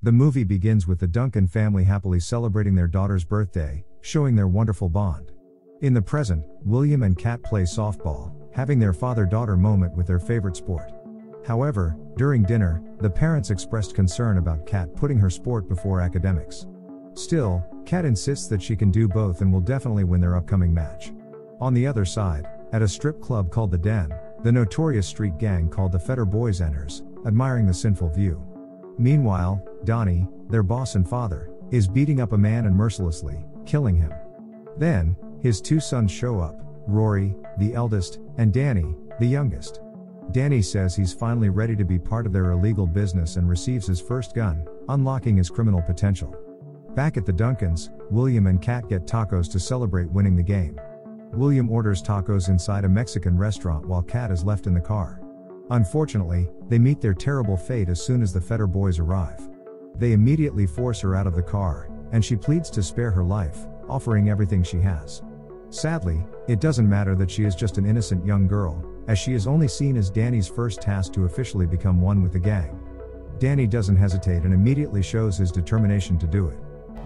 The movie begins with the Duncan family happily celebrating their daughter's birthday, showing their wonderful bond. In the present, William and Kat play softball, having their father-daughter moment with their favorite sport. However, during dinner, the parents expressed concern about Kat putting her sport before academics. Still, Kat insists that she can do both and will definitely win their upcoming match. On the other side, at a strip club called The Den, the notorious street gang called the Fetter Boys enters, admiring the sinful view. Meanwhile, Donnie, their boss and father, is beating up a man and mercilessly killing him. Then, his two sons show up, Rory, the eldest, and Danny, the youngest. Danny says he's finally ready to be part of their illegal business and receives his first gun, unlocking his criminal potential. Back at the Duncans, William and Kat get tacos to celebrate winning the game. William orders tacos inside a Mexican restaurant while Kat is left in the car. Unfortunately, they meet their terrible fate as soon as the Fetter boys arrive. They immediately force her out of the car, and she pleads to spare her life, offering everything she has. Sadly, it doesn't matter that she is just an innocent young girl, as she is only seen as Danny's first task to officially become one with the gang. Danny doesn't hesitate and immediately shows his determination to do it.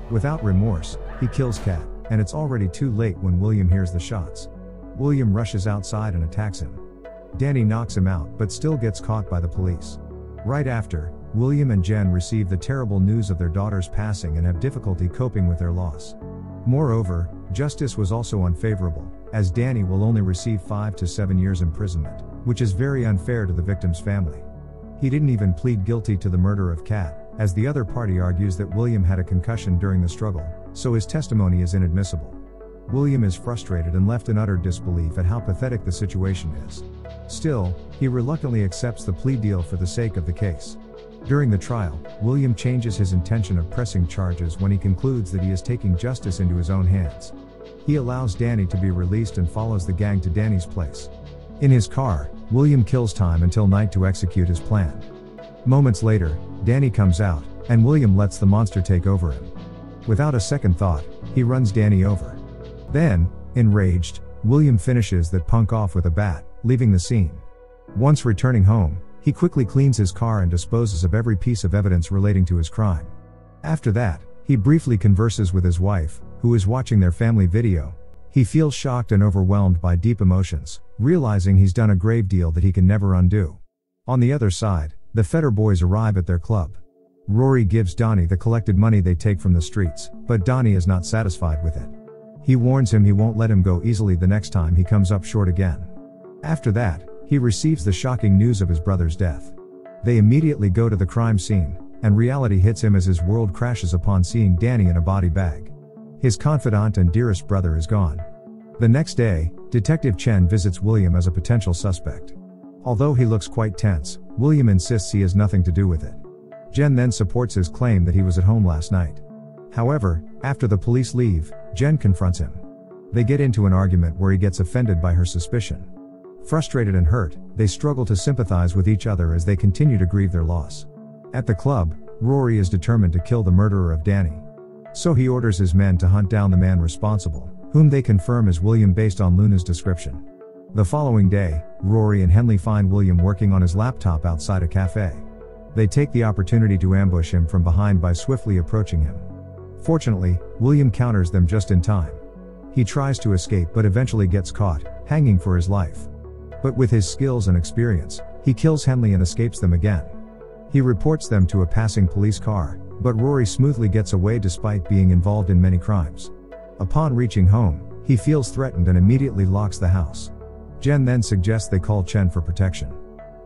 Without remorse, he kills Kat, and it's already too late when William hears the shots. William rushes outside and attacks him. Danny knocks him out but still gets caught by the police. Right after, William and Jen receive the terrible news of their daughter's passing and have difficulty coping with their loss. Moreover, justice was also unfavorable, as Danny will only receive 5 to 7 years imprisonment, which is very unfair to the victim's family. He didn't even plead guilty to the murder of Kat, as the other party argues that William had a concussion during the struggle, so his testimony is inadmissible. William is frustrated and left in utter disbelief at how pathetic the situation is. Still, he reluctantly accepts the plea deal for the sake of the case. During the trial, William changes his intention of pressing charges when he concludes that he is taking justice into his own hands. He allows Danny to be released and follows the gang to Danny's place. In his car, William kills time until night to execute his plan. Moments later, Danny comes out, and William lets the monster take over him. Without a second thought, he runs Danny over. Then, enraged, William finishes that punk off with a bat, leaving the scene. Once returning home, he quickly cleans his car and disposes of every piece of evidence relating to his crime. After that, he briefly converses with his wife, who is watching their family video. He feels shocked and overwhelmed by deep emotions, realizing he's done a grave deal that he can never undo. On the other side, the Fetter boys arrive at their club. Rory gives Donnie the collected money they take from the streets, but Donnie is not satisfied with it. He warns him he won't let him go easily the next time he comes up short again. After that, he receives the shocking news of his brother's death. They immediately go to the crime scene, and reality hits him as his world crashes upon seeing Danny in a body bag. His confidant and dearest brother is gone. The next day, Detective Chen visits William as a potential suspect. Although he looks quite tense, William insists he has nothing to do with it. Jen then supports his claim that he was at home last night. However, after the police leave, Jen confronts him. They get into an argument where he gets offended by her suspicion. Frustrated and hurt, they struggle to sympathize with each other as they continue to grieve their loss. At the club, Rory is determined to kill the murderer of Danny. So he orders his men to hunt down the man responsible, whom they confirm is William based on Luna's description. The following day, Rory and Henley find William working on his laptop outside a cafe. They take the opportunity to ambush him from behind by swiftly approaching him. Fortunately, William counters them just in time. He tries to escape but eventually gets caught, hanging for his life. But with his skills and experience, he kills Henley and escapes them again. He reports them to a passing police car, but Rory smoothly gets away despite being involved in many crimes. Upon reaching home, he feels threatened and immediately locks the house. Jen then suggests they call Chen for protection.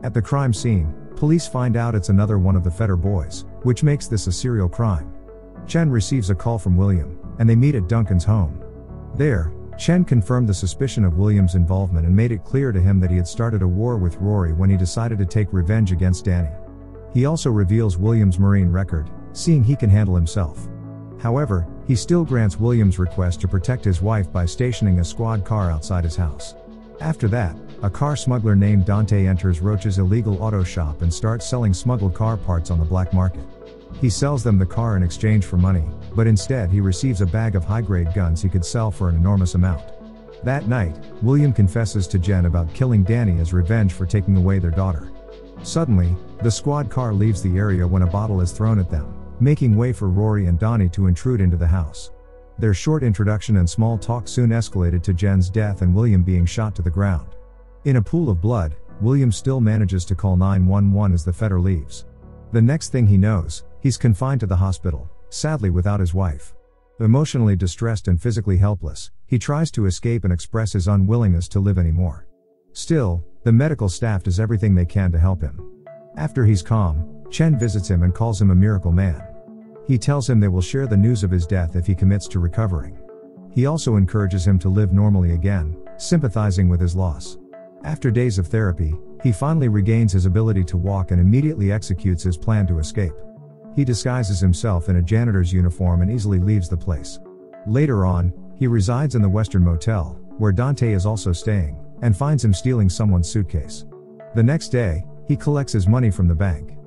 At the crime scene, police find out it's another one of the Fetter boys, which makes this a serial crime. Chen receives a call from William, and they meet at Duncan's home. There, Chen confirmed the suspicion of William's involvement and made it clear to him that he had started a war with Rory when he decided to take revenge against Danny. He also reveals William's Marine record, seeing he can handle himself. However, he still grants William's request to protect his wife by stationing a squad car outside his house. After that, a car smuggler named Dante enters Roach's illegal auto shop and starts selling smuggled car parts on the black market. He sells them the car in exchange for money, but instead he receives a bag of high-grade guns he could sell for an enormous amount. That night, William confesses to Jen about killing Danny as revenge for taking away their daughter. Suddenly, the squad car leaves the area when a bottle is thrown at them, making way for Rory and Donnie to intrude into the house. Their short introduction and small talk soon escalated to Jen's death and William being shot to the ground. In a pool of blood, William still manages to call 911 as the Feder leaves. The next thing he knows, he's confined to the hospital, sadly without his wife. Emotionally distressed and physically helpless, he tries to escape and express his unwillingness to live anymore. Still, the medical staff does everything they can to help him. After he's calm, Chen visits him and calls him a miracle man. He tells him they will share the news of his death if he commits to recovering. He also encourages him to live normally again, sympathizing with his loss. After days of therapy, he finally regains his ability to walk and immediately executes his plan to escape. He disguises himself in a janitor's uniform and easily leaves the place. Later on, he resides in the Western Motel, where Dante is also staying, and finds him stealing someone's suitcase. The next day, he collects his money from the bank.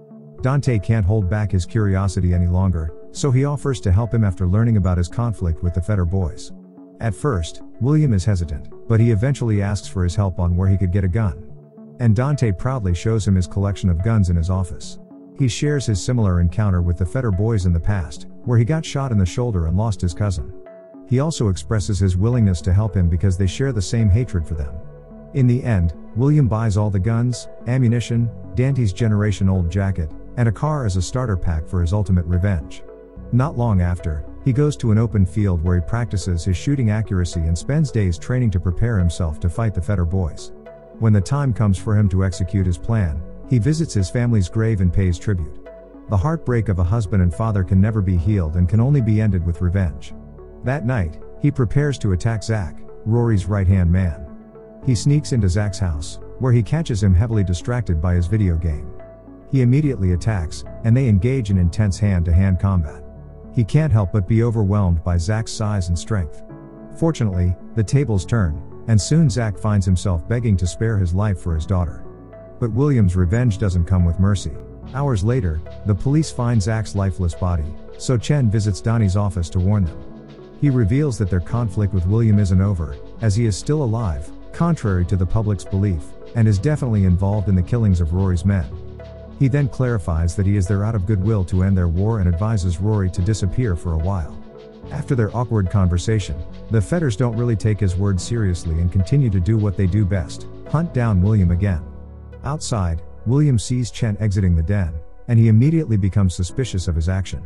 Dante can't hold back his curiosity any longer, so he offers to help him after learning about his conflict with the Feder boys. At first, William is hesitant, but he eventually asks for his help on where he could get a gun. And Dante proudly shows him his collection of guns in his office. He shares his similar encounter with the Feder boys in the past, where he got shot in the shoulder and lost his cousin. He also expresses his willingness to help him because they share the same hatred for them. In the end, William buys all the guns, ammunition, Dante's generation-old jacket, and a car as a starter pack for his ultimate revenge. Not long after, he goes to an open field where he practices his shooting accuracy and spends days training to prepare himself to fight the Feder boys. When the time comes for him to execute his plan, he visits his family's grave and pays tribute. The heartbreak of a husband and father can never be healed and can only be ended with revenge. That night, he prepares to attack Zach, Rory's right-hand man. He sneaks into Zach's house, where he catches him heavily distracted by his video game. He immediately attacks, and they engage in intense hand-to-hand combat. He can't help but be overwhelmed by Zach's size and strength. Fortunately, the tables turn, and soon Zach finds himself begging to spare his life for his daughter. But William's revenge doesn't come with mercy. Hours later, the police find Zach's lifeless body, so Chen visits Donnie's office to warn them. He reveals that their conflict with William isn't over, as he is still alive, contrary to the public's belief, and is definitely involved in the killings of Rory's men. He then clarifies that he is there out of goodwill to end their war and advises Rory to disappear for a while. After their awkward conversation, the Feders don't really take his words seriously and continue to do what they do best, hunt down William again. Outside, William sees Chen exiting the den, and he immediately becomes suspicious of his action.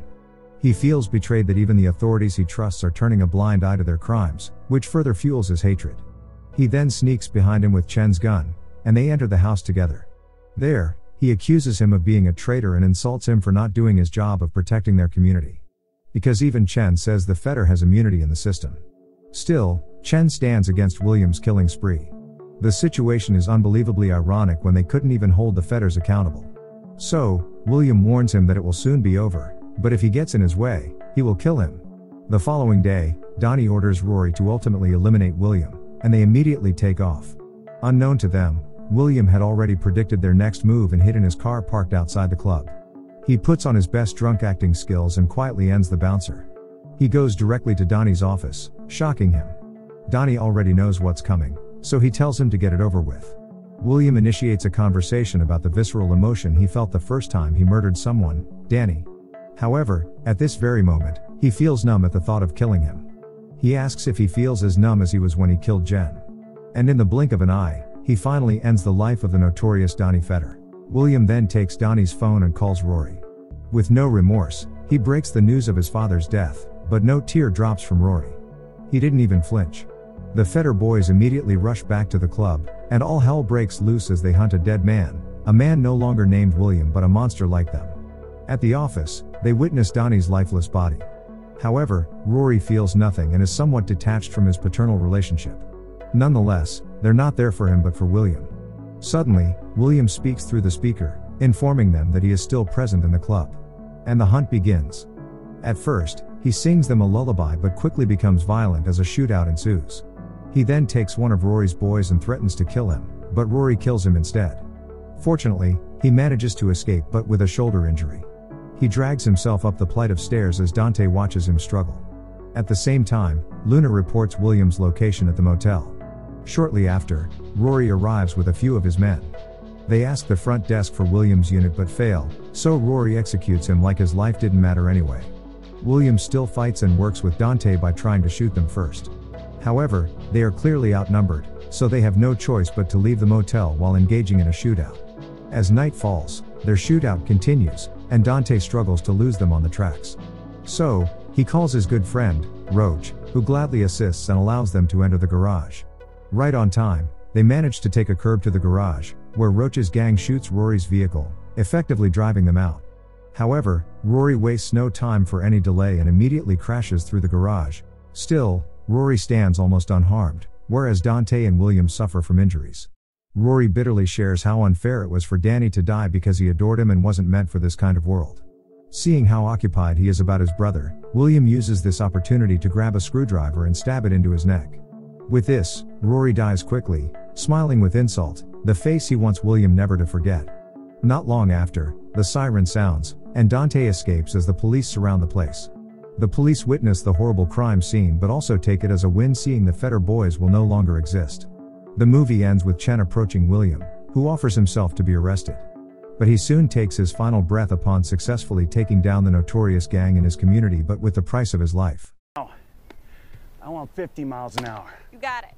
He feels betrayed that even the authorities he trusts are turning a blind eye to their crimes, which further fuels his hatred. He then sneaks behind him with Chen's gun, and they enter the house together. There, he accuses him of being a traitor and insults him for not doing his job of protecting their community. Because even Chen says the Feder has immunity in the system. Still, Chen stands against William's killing spree. The situation is unbelievably ironic when they couldn't even hold the Feders accountable. So, William warns him that it will soon be over, but if he gets in his way, he will kill him. The following day, Donnie orders Rory to ultimately eliminate William, and they immediately take off. Unknown to them, William had already predicted their next move and hid in his car parked outside the club. He puts on his best drunk acting skills and quietly ends the bouncer. He goes directly to Donnie's office, shocking him. Donnie already knows what's coming, so he tells him to get it over with. William initiates a conversation about the visceral emotion he felt the first time he murdered someone, Danny. However, at this very moment, he feels numb at the thought of killing him. He asks if he feels as numb as he was when he killed Jen. And in the blink of an eye, he finally ends the life of the notorious Donnie Feder. William then takes Donnie's phone and calls Rory. With no remorse, he breaks the news of his father's death, but no tear drops from Rory. He didn't even flinch. The Feder boys immediately rush back to the club, and all hell breaks loose as they hunt a dead man, a man no longer named William but a monster like them. At the office, they witness Donnie's lifeless body. However, Rory feels nothing and is somewhat detached from his paternal relationship. Nonetheless, they're not there for him but for William. Suddenly, William speaks through the speaker, informing them that he is still present in the club. And the hunt begins. At first, he sings them a lullaby but quickly becomes violent as a shootout ensues. He then takes one of Rory's boys and threatens to kill him, but Rory kills him instead. Fortunately, he manages to escape but with a shoulder injury. He drags himself up the flight of stairs as Dante watches him struggle. At the same time, Luna reports William's location at the motel. Shortly after, Rory arrives with a few of his men. They ask the front desk for William's unit but fail, so Rory executes him like his life didn't matter anyway. William still fights and works with Dante by trying to shoot them first. However, they are clearly outnumbered, so they have no choice but to leave the motel while engaging in a shootout. As night falls, their shootout continues, and Dante struggles to lose them on the tracks. So, he calls his good friend, Roach, who gladly assists and allows them to enter the garage. Right on time, they manage to take a curb to the garage, where Roach's gang shoots Rory's vehicle, effectively driving them out. However, Rory wastes no time for any delay and immediately crashes through the garage. Still, Rory stands almost unharmed, whereas Dante and William suffer from injuries. Rory bitterly shares how unfair it was for Danny to die because he adored him and wasn't meant for this kind of world. Seeing how occupied he is about his brother, William uses this opportunity to grab a screwdriver and stab it into his neck. With this, Rory dies quickly, smiling with insult, the face he wants William never to forget. Not long after, the siren sounds, and Dante escapes as the police surround the place. The police witness the horrible crime scene but also take it as a win, seeing the Fetter boys will no longer exist. The movie ends with Chen approaching William, who offers himself to be arrested. But he soon takes his final breath upon successfully taking down the notorious gang in his community, but with the price of his life. I want 50 miles an hour. You got it.